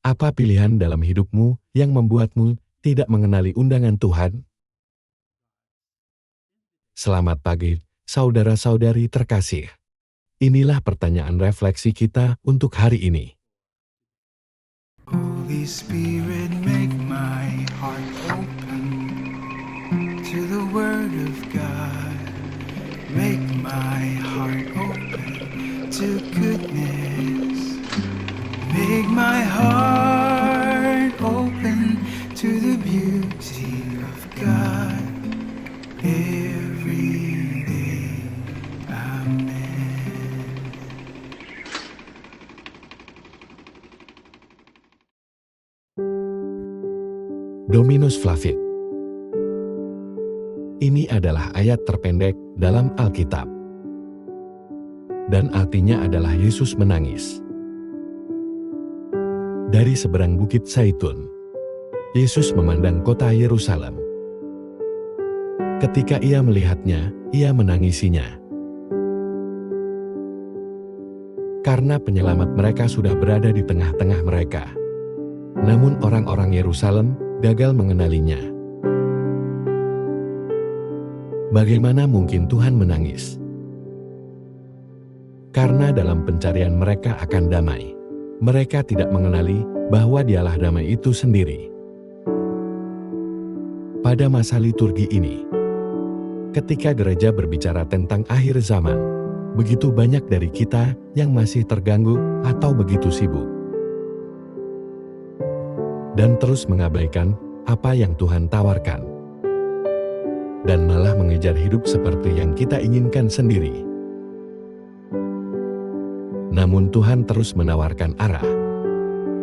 Apa pilihan dalam hidupmu yang membuatmu tidak mengenali undangan Tuhan? Selamat pagi, saudara-saudari terkasih. Inilah pertanyaan refleksi kita untuk hari ini. Holy Spirit, make my heart open to the Word of God. Make my heart open to goodness. Make my heart open to the beauty of God every day. Amen. Dominus Flavit. Ini adalah ayat terpendek dalam Alkitab. Dan artinya adalah Yesus menangis. Dari seberang bukit Zaitun, Yesus memandang kota Yerusalem. Ketika ia melihatnya, ia menangisinya. Karena penyelamat mereka sudah berada di tengah-tengah mereka. Namun orang-orang Yerusalem gagal mengenalinya. Bagaimana mungkin Tuhan menangis? Karena dalam pencarian mereka akan damai, mereka tidak mengenali bahwa Dialah damai itu sendiri. Pada masa liturgi ini, ketika gereja berbicara tentang akhir zaman, begitu banyak dari kita yang masih terganggu atau begitu sibuk dan terus mengabaikan apa yang Tuhan tawarkan, dan malah mengejar hidup seperti yang kita inginkan sendiri. Namun Tuhan terus menawarkan arah,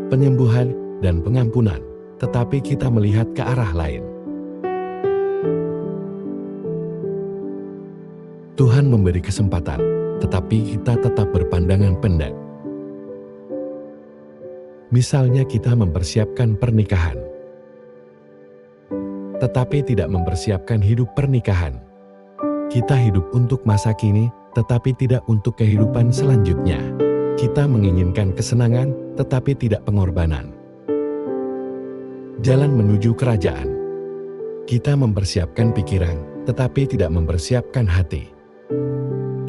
penyembuhan, dan pengampunan, tetapi kita melihat ke arah lain. Tuhan memberi kesempatan, tetapi kita tetap berpandangan pendek. Misalnya kita mempersiapkan pernikahan, tetapi tidak mempersiapkan hidup pernikahan. Kita hidup untuk masa kini, tetapi tidak untuk kehidupan selanjutnya. Kita menginginkan kesenangan, tetapi tidak pengorbanan. Jalan menuju kerajaan. Kita mempersiapkan pikiran, tetapi tidak mempersiapkan hati.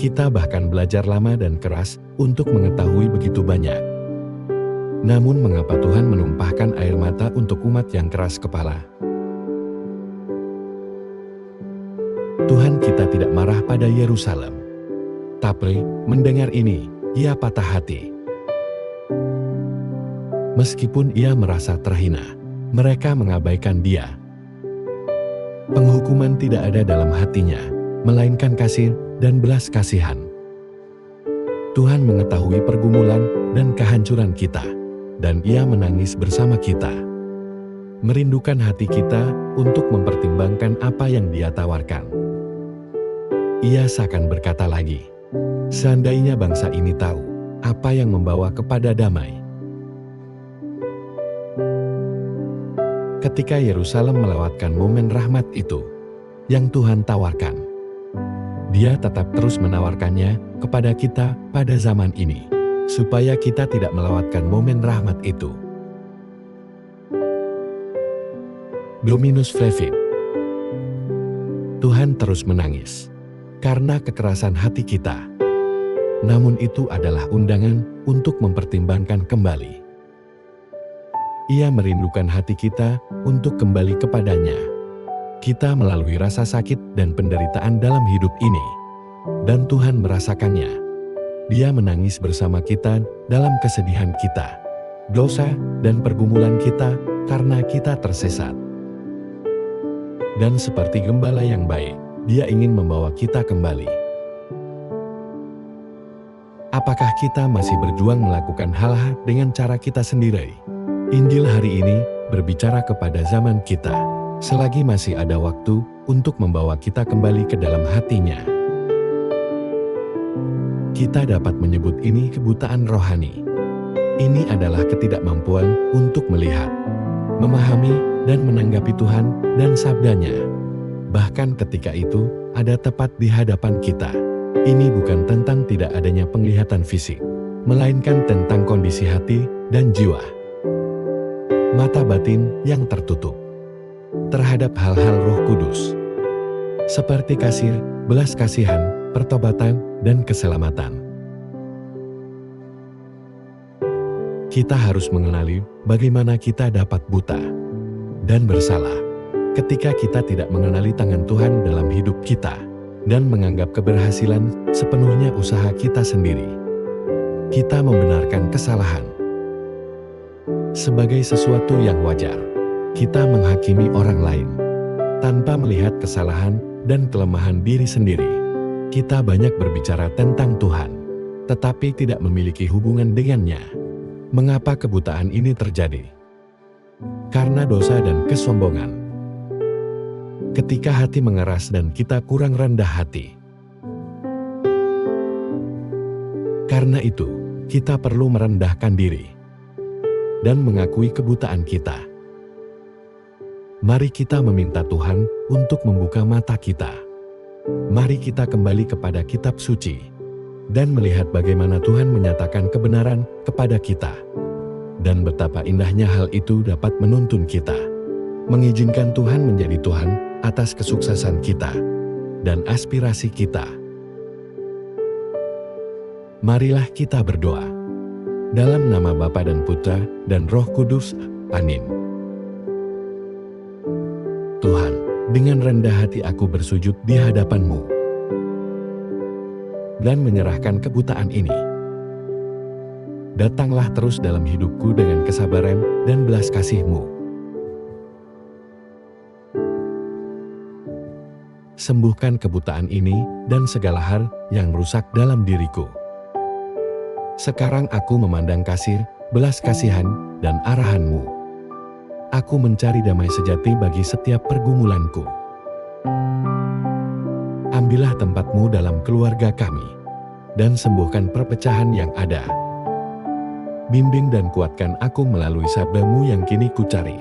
Kita bahkan belajar lama dan keras untuk mengetahui begitu banyak. Namun mengapa Tuhan menumpahkan air mata untuk umat yang keras kepala? Tuhan kita tidak marah pada Yerusalem. Tapi mendengar ini, ia patah hati. Meskipun ia merasa terhina, mereka mengabaikan dia. Penghukuman tidak ada dalam hatinya, melainkan kasih dan belas kasihan. Tuhan mengetahui pergumulan dan kehancuran kita, dan ia menangis bersama kita. Merindukan hati kita untuk mempertimbangkan apa yang dia tawarkan. Ia seakan berkata lagi, seandainya bangsa ini tahu apa yang membawa kepada damai. Ketika Yerusalem melewatkan momen rahmat itu, yang Tuhan tawarkan, Dia tetap terus menawarkannya kepada kita pada zaman ini, supaya kita tidak melewatkan momen rahmat itu. Dominus Flavit. Tuhan terus menangis karena kekerasan hati kita. Namun itu adalah undangan untuk mempertimbangkan kembali. Ia merindukan hati kita untuk kembali kepadanya. Kita melalui rasa sakit dan penderitaan dalam hidup ini, dan Tuhan merasakannya. Dia menangis bersama kita dalam kesedihan kita, dosa, dan pergumulan kita karena kita tersesat. Dan seperti gembala yang baik, Dia ingin membawa kita kembali. Apakah kita masih berjuang melakukan hal-hal dengan cara kita sendiri? Injil hari ini berbicara kepada zaman kita, selagi masih ada waktu untuk membawa kita kembali ke dalam hati-Nya. Kita dapat menyebut ini kebutaan rohani. Ini adalah ketidakmampuan untuk melihat, memahami, dan menanggapi Tuhan dan sabdanya. Bahkan ketika itu ada tepat di hadapan kita. Ini bukan tentang tidak adanya penglihatan fisik, melainkan tentang kondisi hati dan jiwa. mata batin yang tertutup terhadap hal-hal Roh Kudus, seperti kasih, belas kasihan, pertobatan, dan keselamatan. Kita harus mengenali bagaimana kita dapat buta dan bersalah ketika kita tidak mengenali tangan Tuhan dalam hidup kita dan menganggap keberhasilan sepenuhnya usaha kita sendiri. Kita membenarkan kesalahan sebagai sesuatu yang wajar. Kita menghakimi orang lain tanpa melihat kesalahan dan kelemahan diri sendiri. Kita banyak berbicara tentang Tuhan, tetapi tidak memiliki hubungan dengannya. Mengapa kebutaan ini terjadi? Karena dosa dan kesombongan. Ketika hati mengeras dan kita kurang rendah hati. Karena itu, kita perlu merendahkan diri dan mengakui kebutaan kita. Mari kita meminta Tuhan untuk membuka mata kita. Mari kita kembali kepada kitab suci dan melihat bagaimana Tuhan menyatakan kebenaran kepada kita. Dan betapa indahnya hal itu dapat menuntun kita, mengizinkan Tuhan menjadi Tuhan atas kesuksesan kita dan aspirasi kita. Marilah kita berdoa. Dalam nama Bapa dan Putra dan Roh Kudus. Amin. Tuhan, dengan rendah hati aku bersujud di hadapan-Mu dan menyerahkan kebutaan ini. Datanglah terus dalam hidupku dengan kesabaran dan belas kasih-Mu. Sembuhkan kebutaan ini dan segala hal yang rusak dalam diriku. Sekarang aku memandang kasih, belas kasihan, dan arahan-Mu. Aku mencari damai sejati bagi setiap pergumulanku. Ambillah tempat-Mu dalam keluarga kami, dan sembuhkan perpecahan yang ada. Bimbing dan kuatkan aku melalui sabda-Mu yang kini kucari.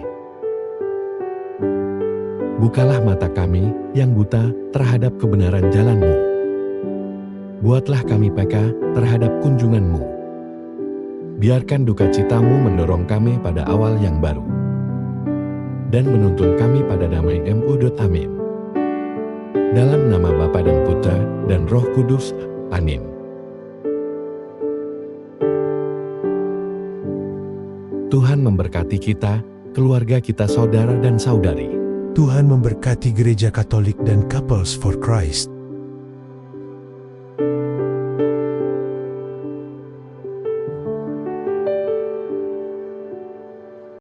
Bukalah mata kami yang buta terhadap kebenaran jalan-Mu. Buatlah kami peka terhadap kunjungan-Mu. Biarkan duka cita-Mu mendorong kami pada awal yang baru. Dan menuntun kami pada damai mu. Amin. Dalam nama Bapa dan Putra dan Roh Kudus. Amin. Tuhan memberkati kita, keluarga kita, saudara dan saudari. Tuhan memberkati Gereja Katolik dan Couples for Christ.